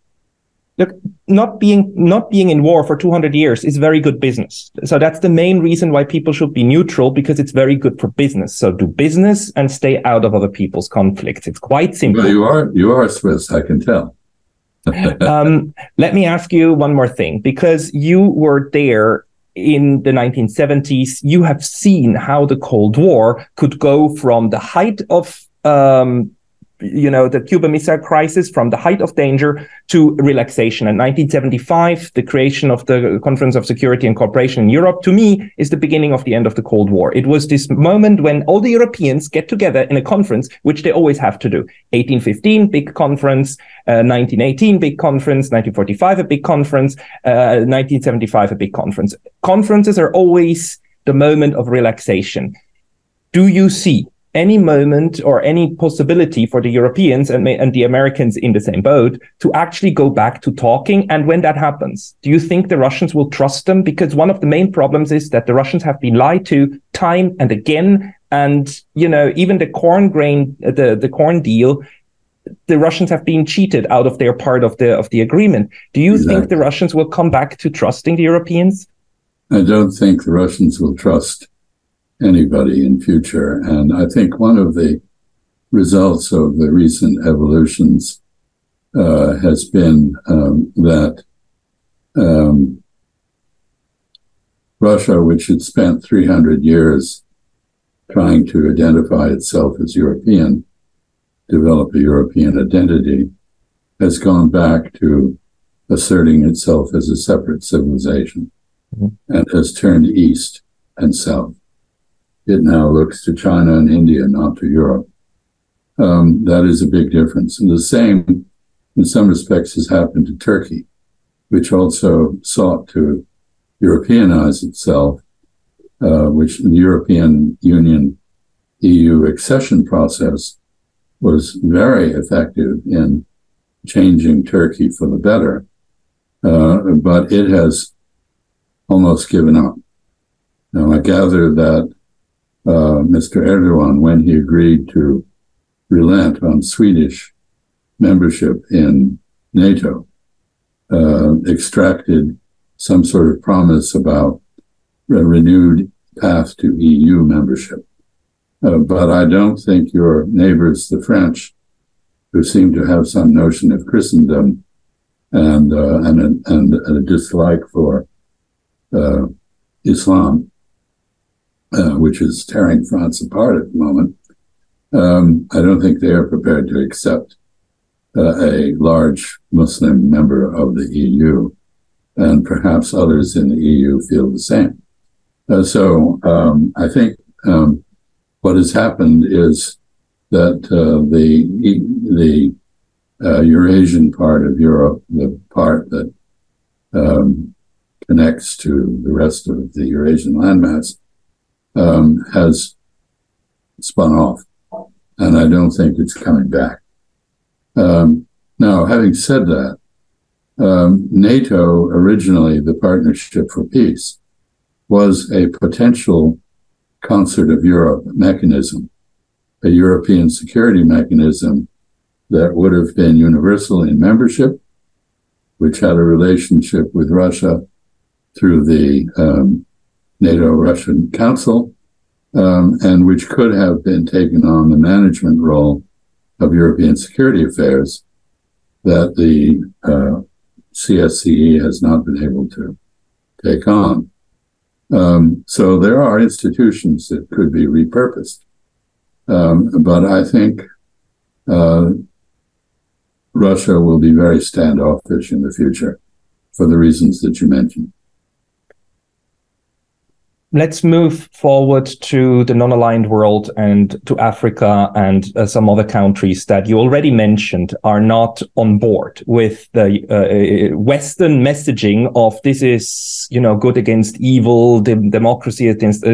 Look, not being in war for 200 years is very good business. So that's the main reason why people should be neutral, because it's very good for business. So do business and stay out of other people's conflicts. It's quite simple. Well, you are Swiss, I can tell. Let me ask you one more thing, because you were there in the 1970s. You have seen how the Cold War could go from the height of the Cuban Missile Crisis, from the height of danger to relaxation. In 1975, the creation of the Conference of Security and Cooperation in Europe, to me, is the beginning of the end of the Cold War. It was this moment when all the Europeans get together in a conference, which they always have to do. 1815, big conference, 1918, big conference, 1945, a big conference, 1975, a big conference. Conferences are always the moment of relaxation. Do you see any moment or any possibility for the Europeans and the Americans in the same boat to actually go back to talking? And when that happens, do you think the Russians will trust them? Because one of the main problems is that the Russians have been lied to time and again. And, even the corn deal, the Russians have been cheated out of their part of the agreement. Do you think the Russians will come back to trusting the Europeans? I don't think the Russians will trust anybody in future. And I think one of the results of the recent evolutions has been that Russia, which had spent 300 years trying to identify itself as European, develop a European identity, has gone back to asserting itself as a separate civilization, and has turned east and south. It now looks to China and India, not to Europe. That is a big difference. And the same, in some respects, has happened to Turkey, which also sought to Europeanize itself, which the European Union EU accession process was very effective in changing Turkey for the better. But it has almost given up. Now, I gather that Mr. Erdogan, when he agreed to relent on Swedish membership in NATO, extracted some sort of promise about a renewed path to EU membership. But I don't think your neighbors, the French, who seem to have some notion of Christendom and a dislike for Islam, which is tearing France apart at the moment, I don't think they are prepared to accept a large Muslim member of the EU, and perhaps others in the EU feel the same. So I think what has happened is that the Eurasian part of Europe, the part that connects to the rest of the Eurasian landmass, has spun off, and I don't think it's coming back. Now, having said that, NATO, originally the Partnership for Peace, was a potential concert of Europe mechanism, a European security mechanism that would have been universal in membership, which had a relationship with Russia through the NATO-Russian Council, and which could have been taken on the management role of European security affairs that the CSCE has not been able to take on. So there are institutions that could be repurposed. But I think Russia will be very standoffish in the future for the reasons that you mentioned. Let's move forward to the non-aligned world and to Africa and some other countries that you already mentioned are not on board with the Western messaging of this is, good against evil, democracy against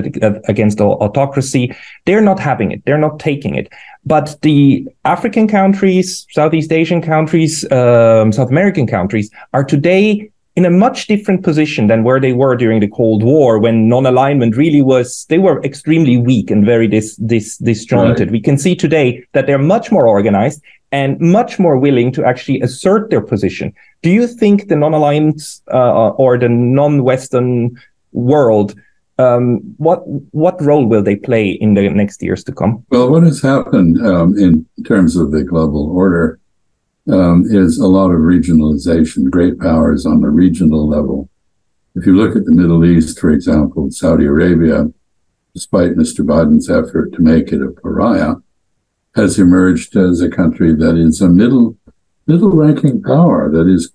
autocracy. They're not having it. They're not taking it. But the African countries, Southeast Asian countries, South American countries are today in a much different position than where they were during the Cold War, when non-alignment really they were extremely weak and very disjointed. Right. We can see today that they're much more organized and much more willing to actually assert their position. Do you think the non-aligned or the non-Western world, what role will they play in the next years to come? Well, what has happened in terms of the global order is a lot of regionalization, great powers on the regional level. If you look at the Middle East, for example, Saudi Arabia, despite Mr. Biden's effort to make it a pariah, has emerged as a country that is a middle-ranking power that is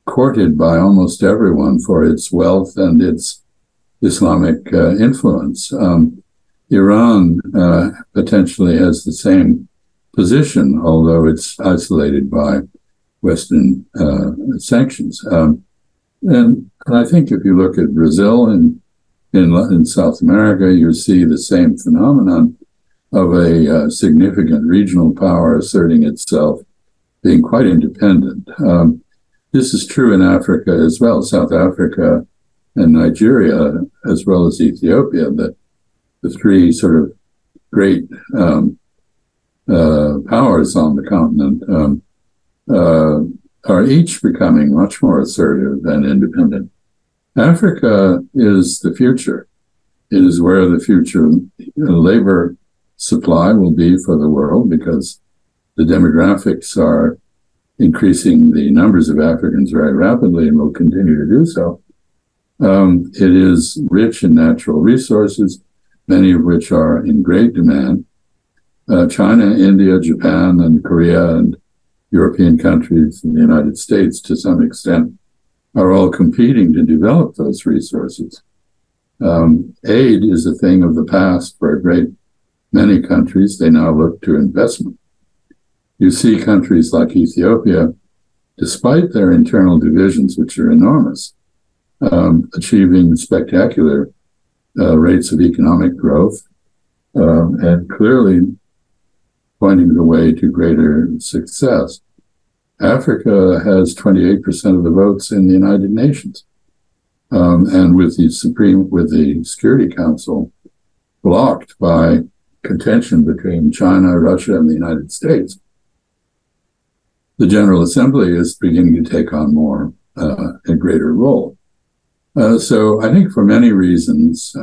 courted by almost everyone for its wealth and its Islamic influence. Iran potentially has the same position, although it's isolated by Western sanctions. And I think if you look at Brazil and in South America, you see the same phenomenon of a significant regional power asserting itself, being quite independent. This is true in Africa as well, South Africa and Nigeria, as well as Ethiopia, the three sort of great powers on the continent are each becoming much more assertive and independent. Africa is the future. It is where the future labor supply will be for the world, because the demographics are increasing the numbers of Africans very rapidly and will continue to do so. It is rich in natural resources, many of which are in great demand. China, India, Japan, and Korea, and European countries and the United States, to some extent, are all competing to develop those resources. Aid is a thing of the past for a great many countries. They now look to investment. You see countries like Ethiopia, despite their internal divisions, which are enormous, achieving spectacular rates of economic growth and clearly pointing the way to greater success. Africa has 28% of the votes in the United Nations. And with the Security Council blocked by contention between China, Russia, and the United States, the General Assembly is beginning to take on more a greater role. So I think for many reasons,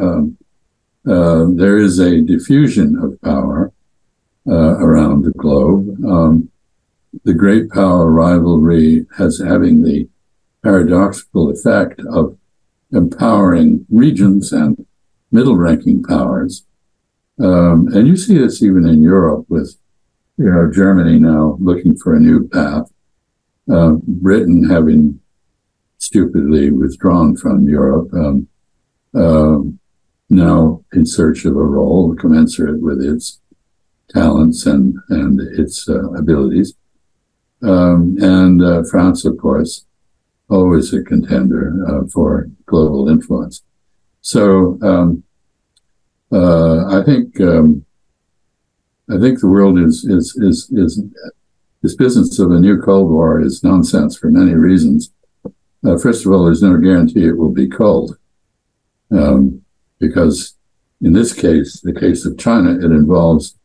there is a diffusion of power around the globe. The great power rivalry having the paradoxical effect of empowering regions and middle-ranking powers. And you see this even in Europe with Germany now looking for a new path, Britain having stupidly withdrawn from Europe, now in search of a role commensurate with its talents and its abilities. And France, of course, always a contender for global influence. So I think the world is this business of a new Cold War is nonsense for many reasons. First of all, there's no guarantee it will be cold, because in this case, the case of China, it involves the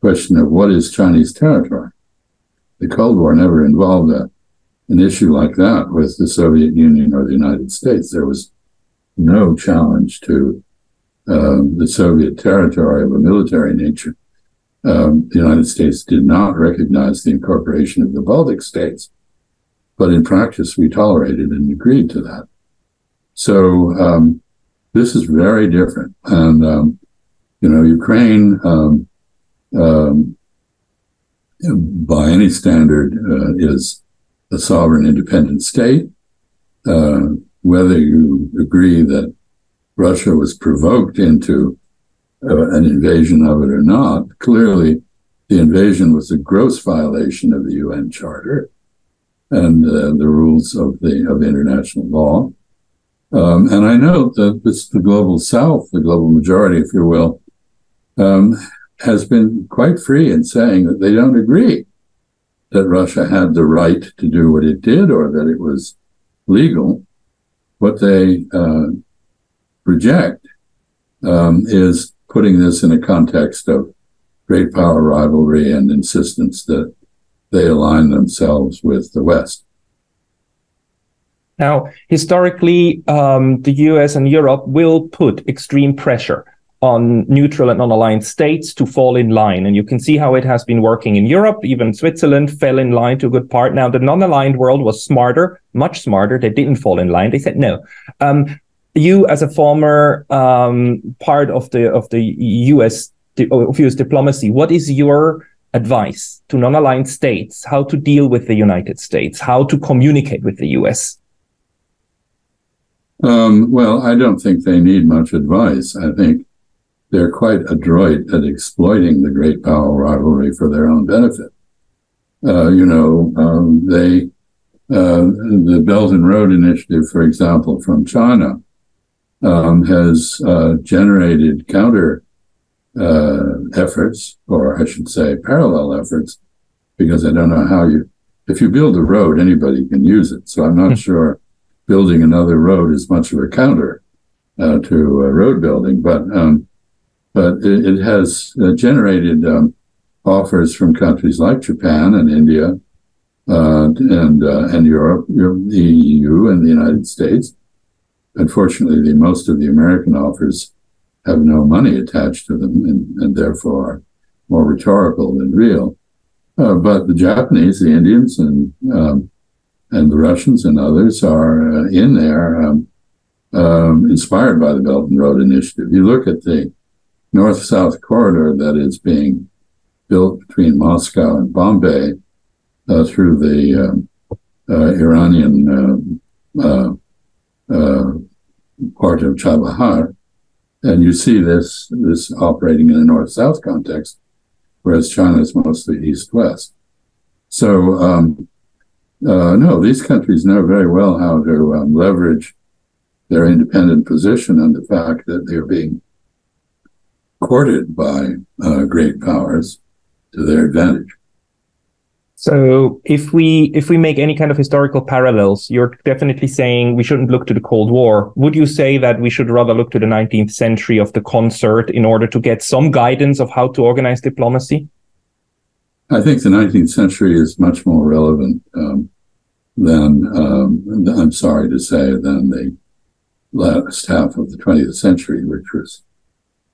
question of what is Chinese territory. The Cold War never involved an issue like that with the Soviet Union or the United States. There was no challenge to the Soviet territory of a military nature. The United States did not recognize the incorporation of the Baltic states, but in practice, we tolerated and agreed to that. So this is very different. And, Ukraine, by any standard, is a sovereign independent state. Whether you agree that Russia was provoked into an invasion of it or not, clearly the invasion was a gross violation of the UN Charter and the rules of international law. And I note that the global South, the global majority, if you will, has been quite free in saying that they don't agree that Russia had the right to do what it did or that it was legal. What they reject is putting this in a context of great power rivalry and insistence that they align themselves with the West. Now, historically, the US and Europe will put extreme pressure on neutral and non-aligned states to fall in line. And you can see how it has been working in Europe. Even Switzerland fell in line to a good part. Now, the non-aligned world was smarter, much smarter. They didn't fall in line. They said no. You, as a former part of the US diplomacy, what is your advice to non-aligned states, how to deal with the United States, how to communicate with the US? Well, I don't think they need much advice. I think they're quite adroit at exploiting the great power rivalry for their own benefit. The Belt and Road Initiative, for example, from China, has generated counter efforts, or I should say parallel efforts, because I don't know if you build a road, anybody can use it. So I'm not sure building another road is much of a counter to road building, but it has generated offers from countries like Japan and India and Europe, the EU and the United States. Unfortunately, most of the American offers have no money attached to them and therefore are more rhetorical than real. But the Japanese, the Indians, and the Russians and others are in there, inspired by the Belt and Road Initiative. You look at the north-south corridor that is being built between Moscow and Bombay through the Iranian part of Chabahar, and you see this operating in a north-south context, whereas China is mostly east-west. So, no, these countries know very well how to leverage their independent position and the fact that they're being courted by great powers to their advantage. So if we make any kind of historical parallels, you're definitely saying we shouldn't look to the Cold War. Would you say that we should rather look to the 19th century of the concert in order to get some guidance of how to organize diplomacy? I think the 19th century is much more relevant than, I'm sorry to say, than the last half of the 20th century, which was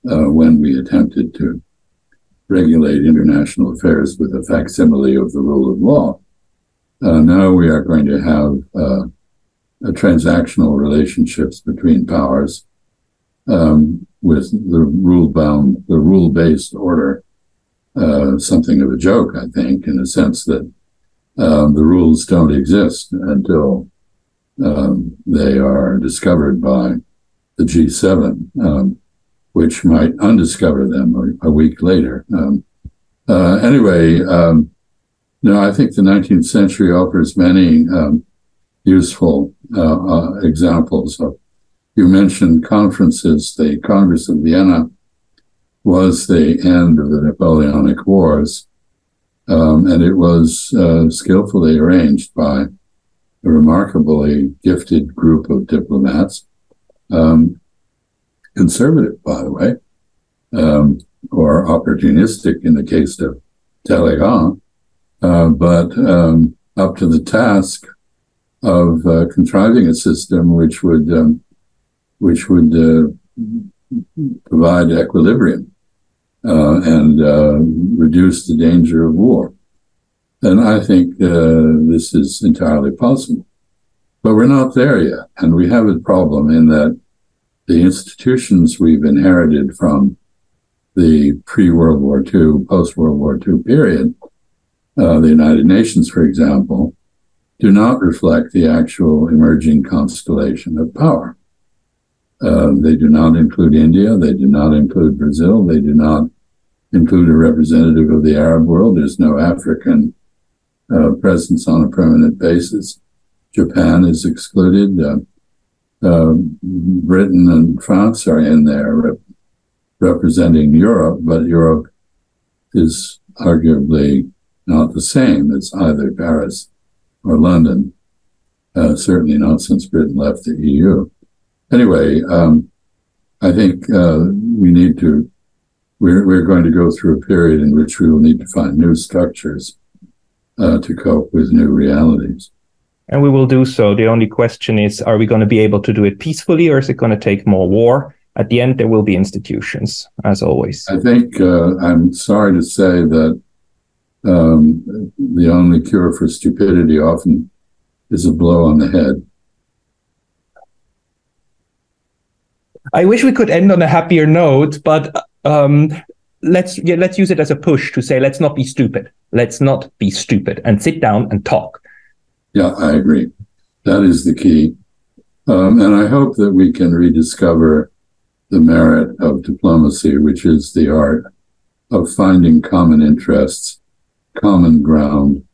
when we attempted to regulate international affairs with a facsimile of the rule of law. Now we are going to have transactional relationships between powers with the rule-based order something of a joke, I think, in the sense that the rules don't exist until they are discovered by the G7, which might undiscover them a week later. Anyway, I think the 19th century offers many useful examples of. You mentioned conferences. The Congress of Vienna was the end of the Napoleonic Wars, and it was skillfully arranged by a remarkably gifted group of diplomats, conservative, by the way, or opportunistic in the case of Talleyrand, but up to the task of contriving a system which would provide equilibrium and reduce the danger of war. And I think this is entirely possible. But we're not there yet. And we have a problem in that the institutions we've inherited from the pre-World War II, post-World War II period, the United Nations, for example, do not reflect the actual emerging constellation of power. They do not include India. They do not include Brazil. They do not include a representative of the Arab world. There's no African presence on a permanent basis. Japan is excluded. Britain and France are in there representing Europe, but Europe is arguably not the same as either Paris or London, certainly not since Britain left the EU. Anyway, I think we're going to go through a period in which we will need to find new structures to cope with new realities. And we will do so. The only question is, are we going to be able to do it peacefully, or is it going to take more war? At the end, there will be institutions, as always. I think I'm sorry to say that the only cure for stupidity often is a blow on the head. I wish we could end on a happier note, but let's use it as a push to say, let's not be stupid. Let's not be stupid and sit down and talk. Yeah, I agree. That is the key. And I hope that we can rediscover the merit of diplomacy, which is the art of finding common interests, common ground,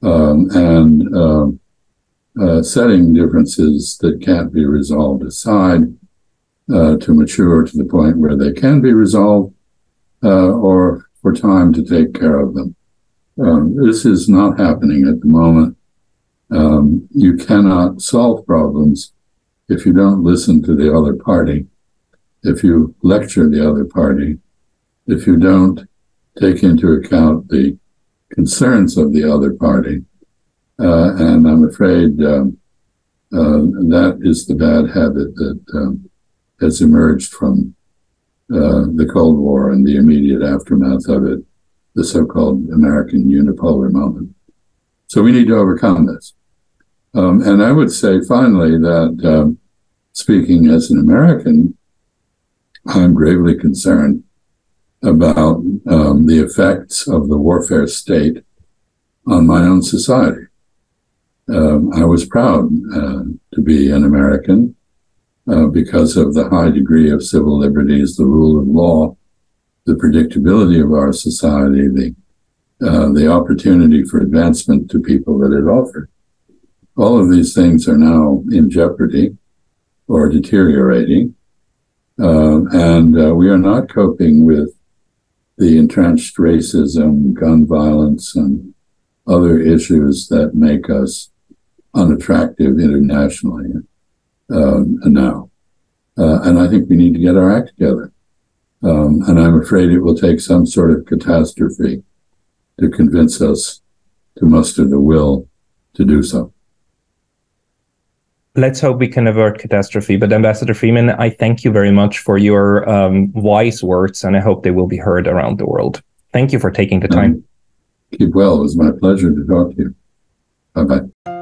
and setting differences that can't be resolved aside to mature to the point where they can be resolved, or for time to take care of them. This is not happening at the moment. You cannot solve problems if you don't listen to the other party, if you lecture the other party, if you don't take into account the concerns of the other party. And I'm afraid that is the bad habit that has emerged from the Cold War and the immediate aftermath of it, the so-called American unipolar moment. So we need to overcome this. And I would say finally that speaking as an American, I'm gravely concerned about the effects of the warfare state on my own society. I was proud to be an American because of the high degree of civil liberties, the rule of law, the predictability of our society, the opportunity for advancement to people that it offered. All of these things are now in jeopardy or deteriorating, and we are not coping with the entrenched racism, gun violence, and other issues that make us unattractive internationally now. And I think we need to get our act together. And I'm afraid it will take some sort of catastrophe to convince us to muster the will to do so. Let's hope we can avert catastrophe. But Ambassador Freeman, I thank you very much for your wise words, and I hope they will be heard around the world. Thank you for taking the time. Keep well. It was my pleasure to talk to you. Bye-bye.